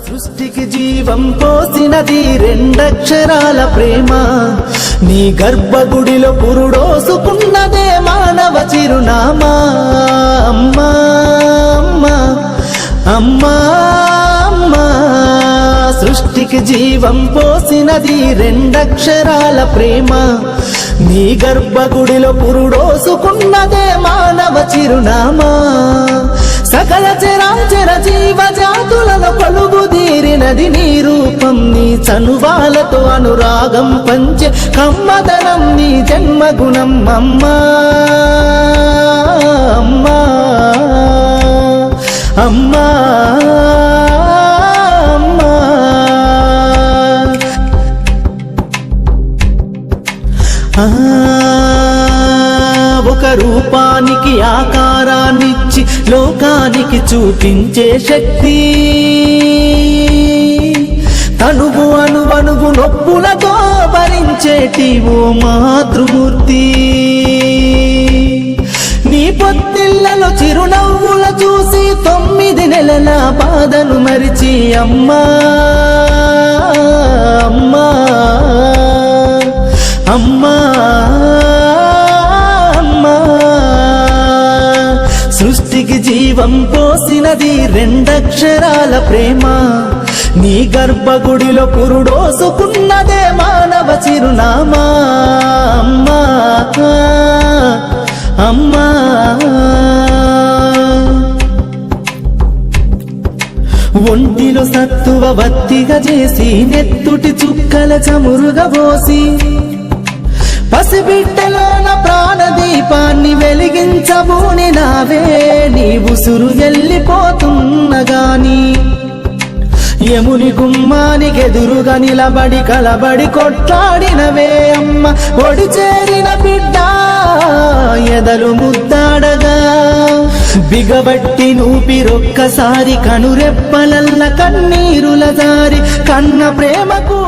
సృష్టికి జీవం పోసినది రెండక్షరాల ప్రేమ. నీ గర్భగుడిలో పురుడోసుకున్నదే మానవ చిరునామా. అమ్మా అమ్మా అమ్మా అమ్మా, సృష్టికి జీవం పోసినది రెండక్షరాల ప్రేమ. నీ గర్భగుడిలో పురుడోసుకున్నదే మానవ చిరునామా. సకల చరాచర జీవ జాతులను కొలుగుదీరినది నీ రూపం. నీ చనువాలతో అనురాగం పంచే కమ్మదనం నీ జన్మగుణం. అమ్మా అమ్మా అమ్మా అమ్మా, ఒక రూపానికి ఆకారాన్నిచ్చి లోకానికి చూపించే శక్తి. తనువు అణువణువు నొప్పులతో భరించేటి ఓ మాతృమూర్తి. నీ పొత్తిళ్లలో చిరునవ్వుల చూసి 9 నెలల బాధను మరిచి అమ్మా అమ్మా అమ్మా అమ్మా, సృష్టికి జీవం పోసినది రెండక్షరాల ప్రేమ. నీ గర్భగుడిలో పురుడోసుకున్నదే మానవ చిరునామా. అమ్మా అమ్మా, ఒంటిలో సత్తువ వత్తిగా చేసి నెత్తుటి చుక్కల చమురుగా పోసి పసిబిడ్డలోన ప్రాణదీపాన్ని వెలిగించబూని నావే. నీ ఉసురు వెళ్ళిపోతున్నగాని యముని గుమ్మానికి ఎదురుగా నిలబడి కలబడి కొట్లాడినవే అమ్మ. ఒడి చేరిన బిడ్డ ఎదలు ముద్దాడగా బిగబట్టి నూపిరొక్కసారి కనురెప్పలల్ల కన్నీరుల దారి కన్న ప్రేమకు